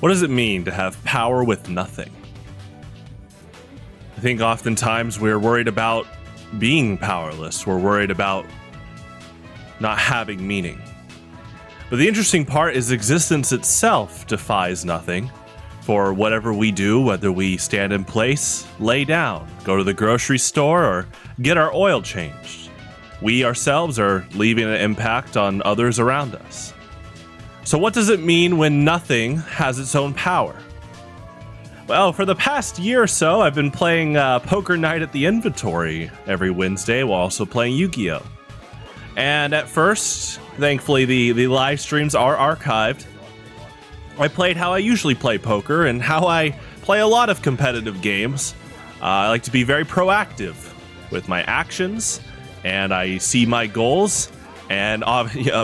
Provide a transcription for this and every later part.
What does it mean to have power with nothing? I think oftentimes we're worried about being powerless. We're worried about not having meaning. But the interesting part is existence itself defies nothing. For whatever we do, whether we stand in place, lay down, go to the grocery store, or get our oil changed, we ourselves are leaving an impact on others around us. So what does it mean when nothing has its own power? Well, for the past year or so, I've been playing Poker Night at the Inventory every Wednesday while also playing Yu-Gi-Oh! And at first, thankfully the live streams are archived. I played how I usually play poker and how I play a lot of competitive games. I like to be very proactive with my actions, and I see my goals, and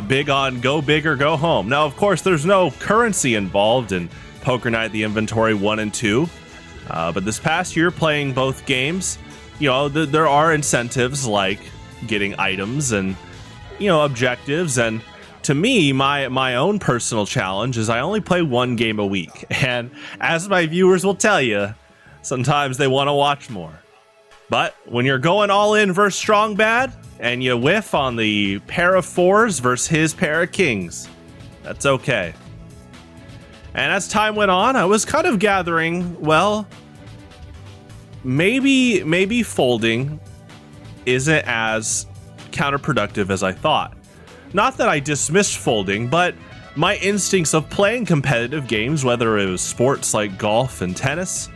big on go big or go home. Now, of course, there's no currency involved in Poker Night at the Inventory 1 and 2, but this past year playing both games, there are incentives like getting items and, objectives, and to me, my own personal challenge is I only play one game a week. And as my viewers will tell you, sometimes they want to watch more. But when you're going all in versus strong bad, and you whiff on the pair of fours versus his pair of kings, that's okay. And as time went on, I was kind of gathering, well, maybe folding isn't as counterproductive as I thought. Not that I dismissed folding, but my instincts of playing competitive games, whether it was sports like golf and tennis,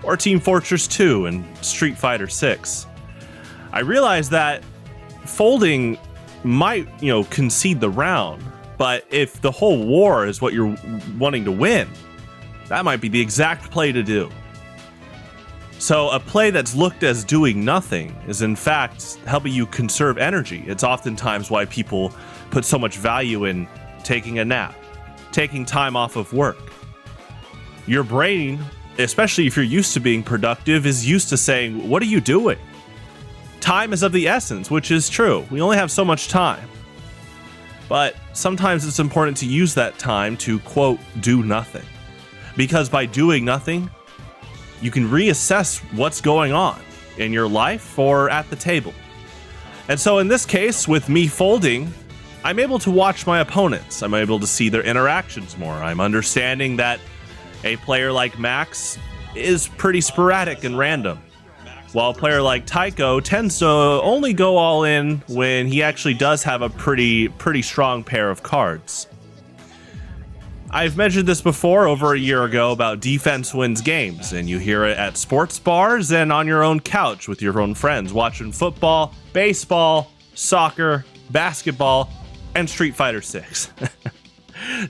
or Team Fortress 2 and Street Fighter 6, I realized that folding might, concede the round, but if the whole war is what you're wanting to win, that might be the exact play to do. So a play that's looked as doing nothing is in fact helping you conserve energy. It's oftentimes why people put so much value in taking a nap, taking time off of work. Your brain, especially if you're used to being productive, is used to saying, what are you doing? Time is of the essence, which is true. We only have so much time. But sometimes it's important to use that time to, quote, do nothing. Because by doing nothing, you can reassess what's going on in your life or at the table. And so in this case, with me folding, I'm able to watch my opponents. I'm able to see their interactions more. I'm understanding that a player like Max is pretty sporadic and random, while a player like Tycho tends to only go all in when he actually does have a pretty strong pair of cards. I've mentioned this before over a year ago about defense wins games, and you hear it at sports bars and on your own couch with your own friends watching football, baseball, soccer, basketball, and Street Fighter 6.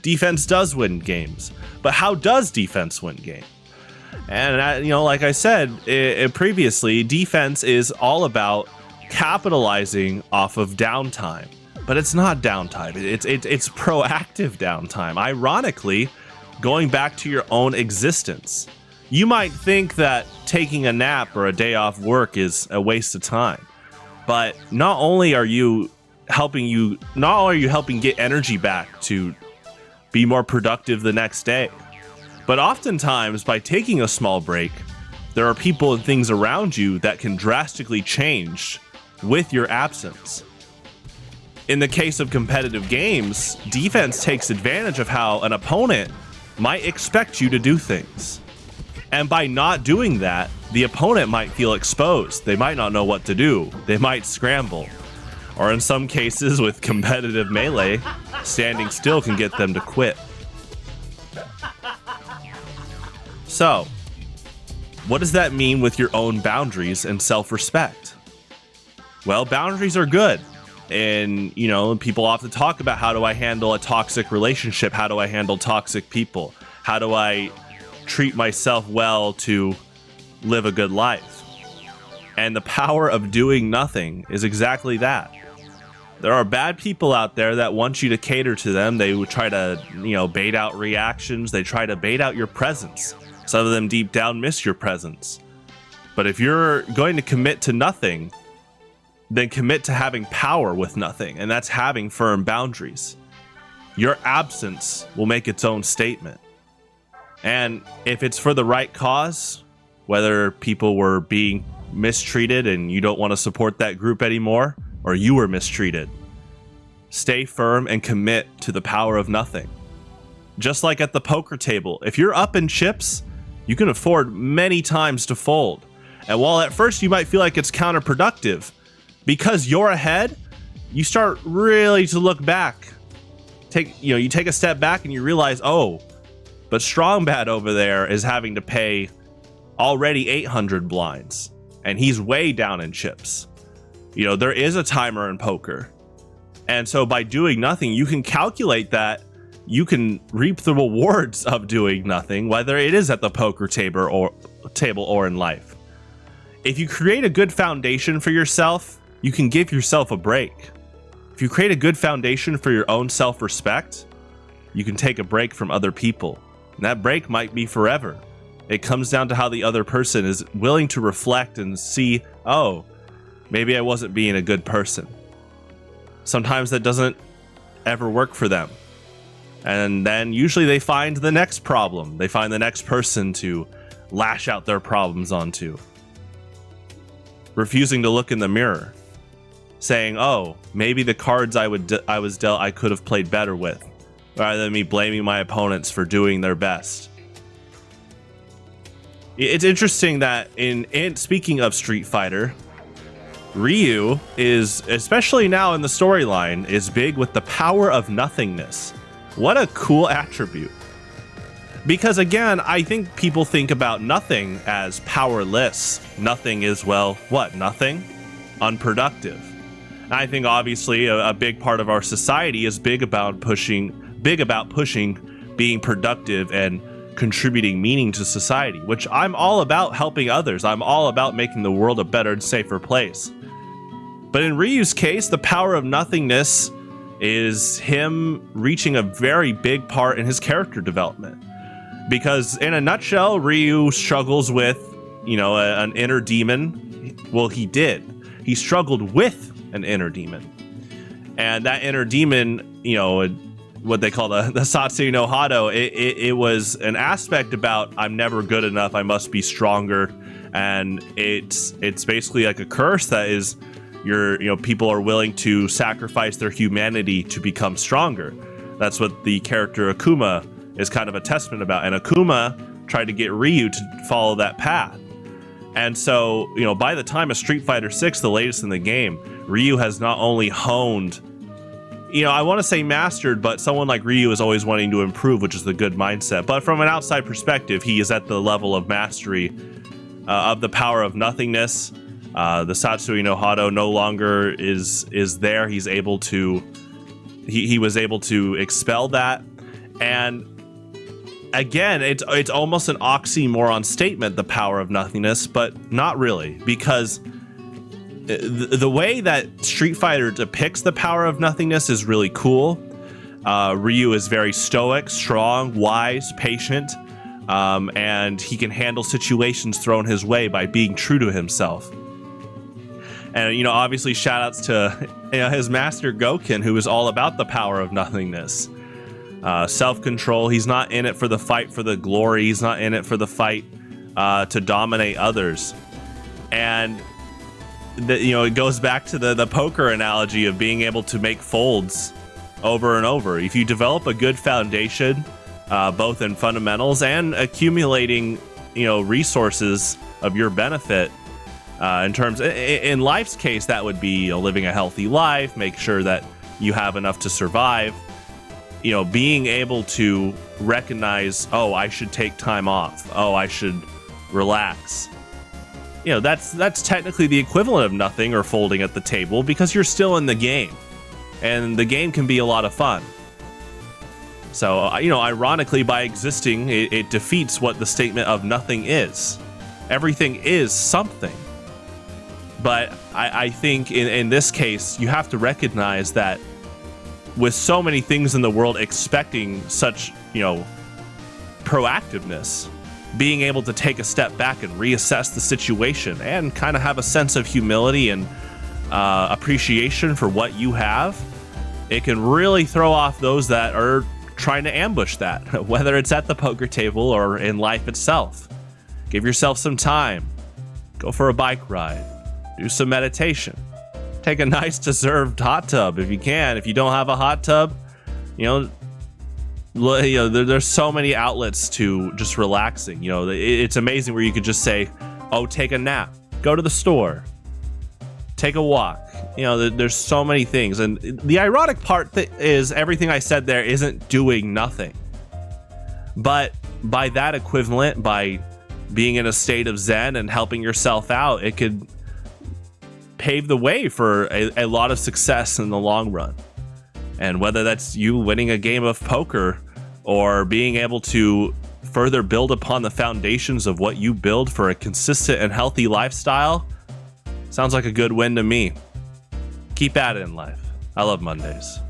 Defense does win games, but how does defense win games? And like I said previously, defense is all about capitalizing off of downtime. But it's not downtime. It's proactive downtime. Ironically, going back to your own existence. You might think that taking a nap or a day off work is a waste of time, but not only are you helping get energy back to be more productive the next day, but oftentimes by taking a small break, there are people and things around you that can drastically change with your absence. In the case of competitive games, defense takes advantage of how an opponent might expect you to do things. And by not doing that, the opponent might feel exposed. They might not know what to do. They might scramble. Or in some cases with competitive melee, standing still can get them to quit. So, what does that mean with your own boundaries and self-respect? Well, boundaries are good. And, people often talk about, how do I handle a toxic relationship? How do I handle toxic people? How do I treat myself well to live a good life? And the power of doing nothing is exactly that. There are bad people out there that want you to cater to them. They would try to, bait out reactions. They try to bait out your presence. Some of them deep down miss your presence. But if you're going to commit to nothing, then commit to having power with nothing, and that's having firm boundaries. Your absence will make its own statement. And if it's for the right cause, whether people were being mistreated and you don't want to support that group anymore, or you were mistreated, stay firm and commit to the power of nothing. Just like at the poker table, if you're up in chips, you can afford many times to fold. And while at first you might feel like it's counterproductive, because you're ahead, you start really to look back. You take a step back and you realize, oh, but Strong Bad over there is having to pay already 800 blinds, and he's way down in chips. There is a timer in poker. And so by doing nothing, you can calculate that you can reap the rewards of doing nothing, whether it is at the poker table or in life. If you create a good foundation for yourself, you can give yourself a break. If you create a good foundation for your own self-respect, you can take a break from other people. And that break might be forever. It comes down to how the other person is willing to reflect and see, oh, maybe I wasn't being a good person. Sometimes that doesn't ever work for them. And then usually they find the next problem. They find the next person to lash out their problems onto. Refusing to look in the mirror. Saying, oh, maybe the cards I was dealt I could have played better with. Rather than me blaming my opponents for doing their best. It's interesting that in speaking of Street Fighter, Ryu is, especially now in the storyline, is big with the power of nothingness. What a cool attribute. Because again, I think people think about nothing as powerless. Nothing is, well, what? Nothing? Unproductive. And I think obviously a big part of our society is big about pushing being productive and contributing meaning to society, which I'm all about helping others. I'm all about making the world a better and safer place. But in Ryu's case, the power of nothingness is him reaching a very big part in his character development. Because in a nutshell, Ryu struggles with, an inner demon. Well, he did. He struggled with an inner demon. And that inner demon, what they call the Satsui no Hado, it was an aspect about I'm never good enough, I must be stronger. And it's basically like a curse that is people are willing to sacrifice their humanity to become stronger. That's what the character Akuma is kind of a testament about. And Akuma tried to get Ryu to follow that path. And so, by the time of Street Fighter 6, the latest in the game, Ryu has not only honed, I want to say mastered, but someone like Ryu is always wanting to improve, which is the good mindset. But from an outside perspective, he is at the level of mastery of the power of nothingness. The Satsui no Hado no longer is there. He's able to, he was able to expel that. And again, it's almost an oxymoron statement, the power of nothingness, but not really, because the way that Street Fighter depicts the power of nothingness is really cool. Ryu is very stoic, strong, wise, patient, and he can handle situations thrown his way by being true to himself. And, obviously shout outs to his master Goken, who is all about the power of nothingness. Self-control. He's not in it for the fight for the glory. He's not in it for the fight to dominate others. And it goes back to the poker analogy of being able to make folds over and over. If you develop a good foundation, both in fundamentals and accumulating, resources of your benefit, in life's case, that would be living a healthy life, make sure that you have enough to survive. Being able to recognize, oh, I should take time off. Oh, I should relax. That's technically the equivalent of nothing or folding at the table, because you're still in the game. And the game can be a lot of fun. So, ironically, by existing, it defeats what the statement of nothing is. Everything is something. But I think in this case, you have to recognize that with so many things in the world expecting such, proactiveness, being able to take a step back and reassess the situation and kind of have a sense of humility and appreciation for what you have, it can really throw off those that are trying to ambush that, whether it's at the poker table or in life itself. Give yourself some time. Go for a bike ride. Do some meditation. Take a nice deserved hot tub if you can. If you don't have a hot tub, there's so many outlets to just relaxing. It's amazing where you could just say, oh, take a nap, go to the store, take a walk. There's so many things. And the ironic part is everything I said there isn't doing nothing. But by that equivalent, by being in a state of Zen and helping yourself out, it could pave the way for a lot of success in the long run. And whether that's you winning a game of poker or being able to further build upon the foundations of what you build for a consistent and healthy lifestyle, sounds like a good win to me. Keep at it in life. I love Mondays.